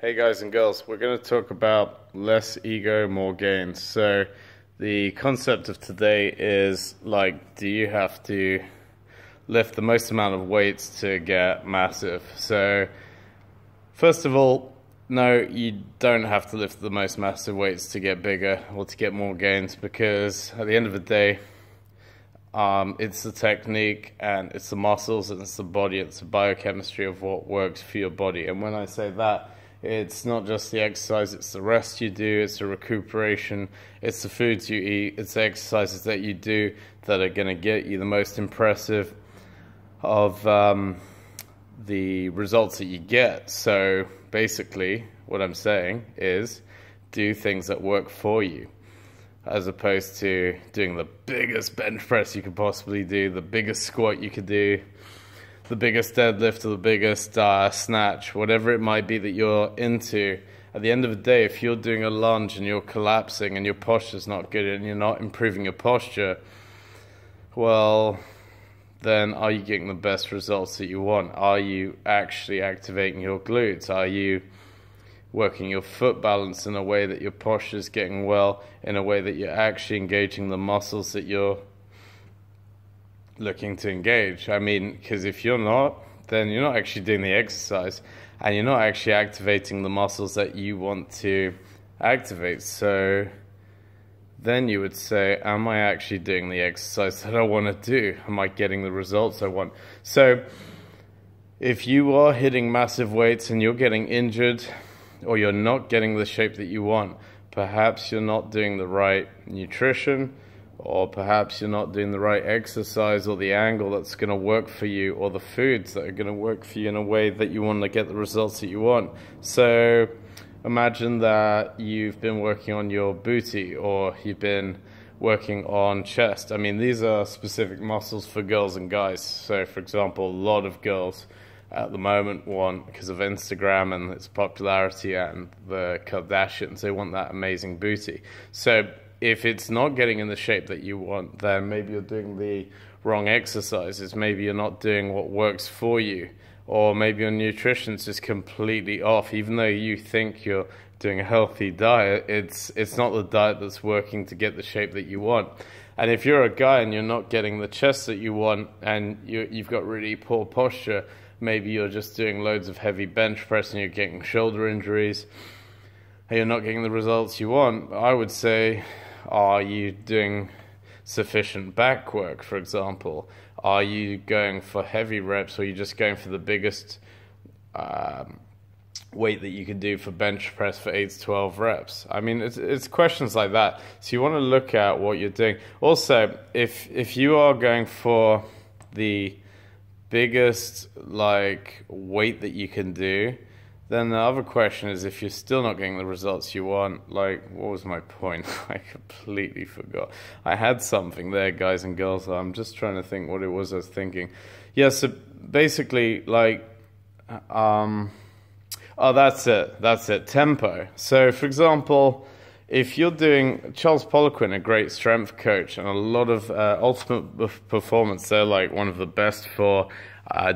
Hey guys and girls, we're going to talk about less ego, more gains. So the concept of today is like, do you have to lift the most amount of weights to get massive? So first of all, no, you don't have to lift the most massive weights to get bigger or to get more gains, because at the end of the day, it's the technique and it's the muscles and it's the body, it's the biochemistry of what works for your body. And when I say that, it's not just the exercise, it's the rest you do, it's the recuperation, it's the foods you eat, it's the exercises that you do that are going to get you the most impressive of the results that you get. So basically, what I'm saying is do things that work for you, as opposed to doing the biggest bench press you could possibly do, the biggest squat you could do, the biggest deadlift or the biggest snatch, whatever it might be that you're into. At the end of the day, if you're doing a lunge and you're collapsing and your posture's not good and you're not improving your posture, well, then are you getting the best results that you want? Are you actually activating your glutes? Are you working your foot balance in a way that your posture's getting well, in a way that you're actually engaging the muscles that you're looking to engage? I mean, because if you're not, then you're not actually doing the exercise and you're not actually activating the muscles that you want to activate. So then you would say, am I actually doing the exercise that I want to do? Am I getting the results I want? So if you are hitting massive weights and you're getting injured, or you're not getting the shape that you want, perhaps you're not doing the right nutrition, or perhaps you're not doing the right exercise or the angle that's going to work for you, or the foods that are going to work for you in a way that you want to get the results that you want. So imagine that you've been working on your booty, or you've been working on chest. I mean, these are specific muscles for girls and guys. So for example, a lot of girls at the moment want, because of Instagram and its popularity and the Kardashians, they want that amazing booty. So if it's not getting in the shape that you want, then maybe you're doing the wrong exercises. Maybe you're not doing what works for you, or maybe your nutrition's just completely off. Even though you think you're doing a healthy diet, it's not the diet that's working to get the shape that you want. And if you're a guy and you're not getting the chest that you want, and you've got really poor posture, maybe you're just doing loads of heavy bench press and you're getting shoulder injuries, and you're not getting the results you want, I would say, are you doing sufficient back work, for example? Are you going for heavy reps, or are you just going for the biggest weight that you could do for bench press for 8 to 12 reps? I mean, it's questions like that. So you want to look at what you're doing. Also, if you are going for the biggest weight that you can do, then the other question is, if you're still not getting the results you want, what was my point? I completely forgot. I had something there, guys and girls. I'm just trying to think what it was I was thinking. Yeah, so basically, oh, that's it, tempo. So, for example, if you're doing, Charles Poliquin, a great strength coach, and a lot of Ultimate Performance, they're like one of the best for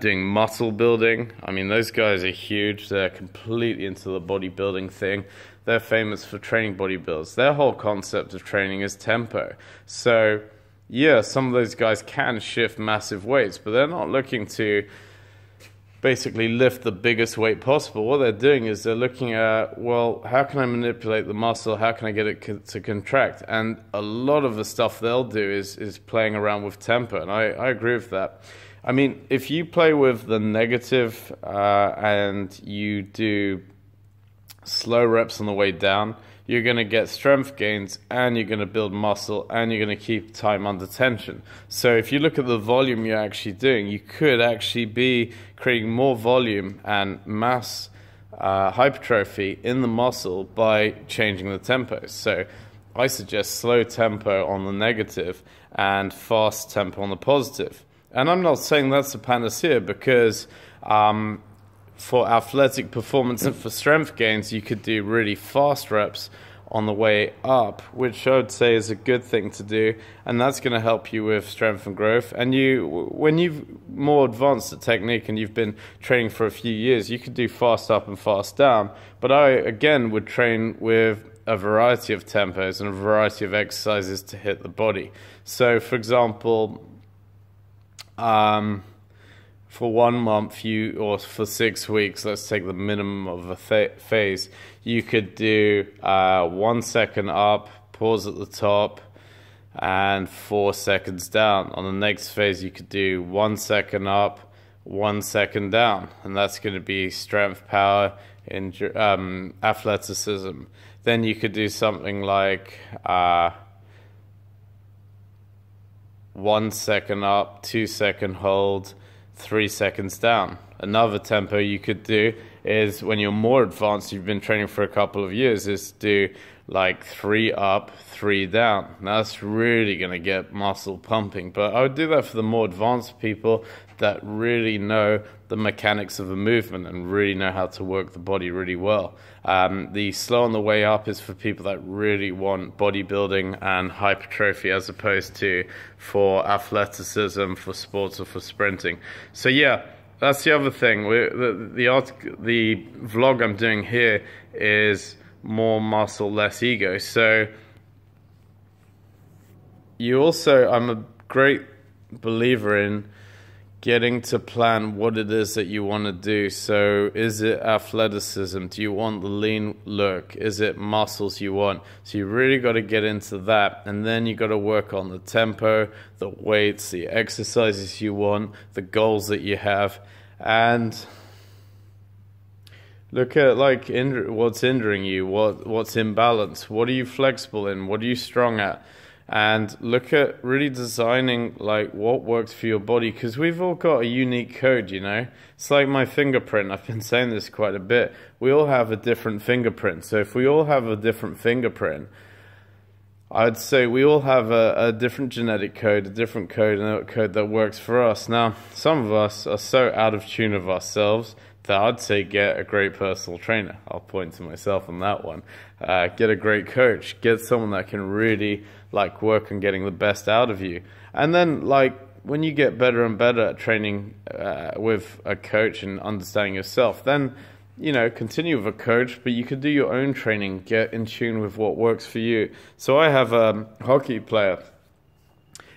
doing muscle building. I mean, those guys are huge. They're completely into the bodybuilding thing. They're famous for training bodybuilders. Their whole concept of training is tempo. So, yeah, some of those guys can shift massive weights, but they're not looking to basically lift the biggest weight possible. What they're doing is they're looking at, well, how can I manipulate the muscle? How can I get it to contract? And a lot of the stuff they'll do is playing around with tempo, and I agree with that. I mean, if you play with the negative and you do slow reps on the way down, you're going to get strength gains, and you're going to build muscle, and you're going to keep time under tension. So if you look at the volume you're actually doing, you could actually be creating more volume and mass hypertrophy in the muscle by changing the tempo. So I suggest slow tempo on the negative and fast tempo on the positive. And I'm not saying that's a panacea, because for athletic performance and for strength gains, you could do really fast reps on the way up, which I would say is a good thing to do, and that's going to help you with strength and growth. And when you've more advanced the technique and you've been training for a few years, you could do fast up and fast down. But I again would train with a variety of tempos and a variety of exercises to hit the body. So for example, for 1 month, or for 6 weeks, let's take the minimum of a phase, you could do 1 second up, pause at the top, and 4 seconds down. On the next phase, you could do 1 second up, 1 second down, and that's going to be strength, power, athleticism. Then you could do something like 1 second up, 2 second hold, 3 seconds down. Another tempo you could do is, when you're more advanced, you've been training for a couple of years, is do like 3 up, 3 down. Now that's really going to get muscle pumping, but I would do that for the more advanced people that really know the mechanics of a movement and really know how to work the body really well. The slow on the way up is for people that really want bodybuilding and hypertrophy, as opposed to for athleticism, for sports, or for sprinting. So yeah, that's the other thing. The vlog I'm doing here is more muscle, less ego. So I'm a great believer in getting to plan what it is that you want to do. So is it athleticism? Do you want the lean look? Is it muscles you want? So you really got to get into that, and then you got to work on the tempo, the weights, the exercises you want, the goals that you have, and look at like what's hindering you, what's imbalance, what are you flexible in, what are you strong at, and look at really designing like what works for your body, because we've all got a unique code, you know. It's like my fingerprint. I've been saying this quite a bit. We all have a different fingerprint. So if we all have a different fingerprint, I'd say we all have a different genetic code, a different code, and a code that works for us. Now, some of us are so out of tune of ourselves that I'd say get a great personal trainer. I'll point to myself on that one. Get a great coach. Get someone that can really like work on getting the best out of you. And then like when you get better and better at training with a coach and understanding yourself, then you know, continue with a coach, but you could do your own training, get in tune with what works for you. So I have a hockey player,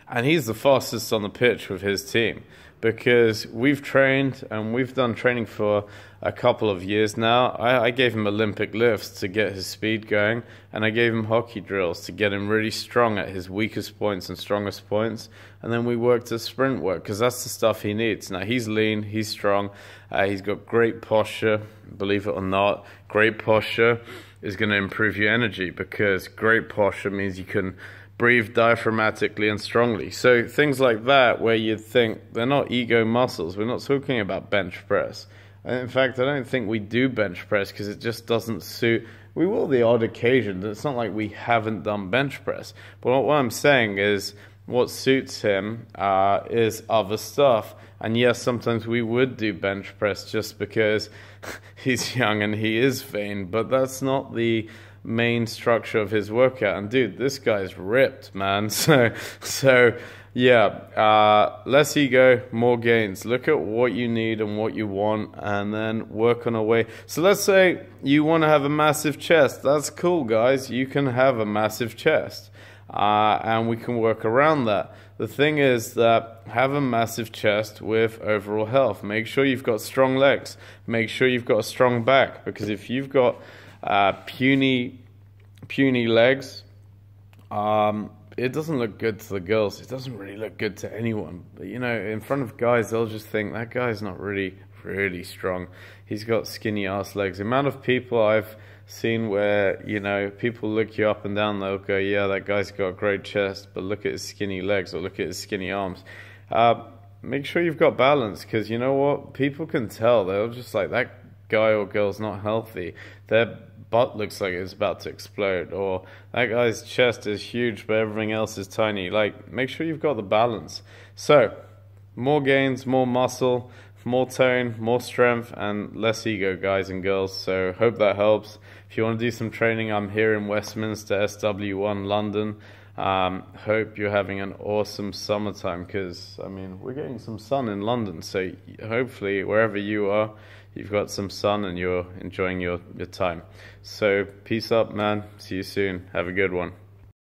and he's the fastest on the pitch with his team, because we've trained and we've done training for a couple of years now. I gave him Olympic lifts to get his speed going, and I gave him hockey drills to get him really strong at his weakest points and strongest points. And then we worked the sprint work, because that's the stuff he needs. Now, he's lean, he's strong, he's got great posture, believe it or not. Great posture is going to improve your energy, because great posture means you can breathe diaphragmatically and strongly. So things like that, where you'd think they're not ego muscles. We're not talking about bench press. In fact, I don't think we do bench press because it just doesn't suit. We will the odd occasion. It's not like we haven't done bench press. But what I'm saying is what suits him is other stuff. And yes, sometimes we would do bench press just because he's young and he is vain, but that's not the main structure of his workout. And dude, this guy's ripped, man. So yeah, less ego, more gains. Look at what you need and what you want, and then work on a way. So let's say you want to have a massive chest. That's cool, guys. You can have a massive chest, and we can work around that. The thing is that have a massive chest with overall health. Make sure you've got strong legs. Make sure you've got a strong back, because if you've got puny legs, it doesn't look good to the girls. It doesn't really look good to anyone. But you know, in front of guys, they'll just think that guy's not really strong. He's got skinny ass legs. The amount of people I've seen where, you know, people look you up and down, they'll go, yeah, that guy's got a great chest, but look at his skinny legs, or look at his skinny arms. Make sure you've got balance, because you know what? People can tell. They'll just like, that guy or girl's not healthy. Their butt looks like it's about to explode, or that guy's chest is huge but everything else is tiny. Like, make sure you've got the balance. So more gains, more muscle, more tone, more strength, and less ego, guys and girls. So hope that helps. If you want to do some training, I'm here in Westminster, SW1, London. Hope you're having an awesome summertime, because I mean, we're getting some sun in London. So hopefully wherever you are, you've got some sun and you're enjoying your time. So peace up, man. See you soon. Have a good one.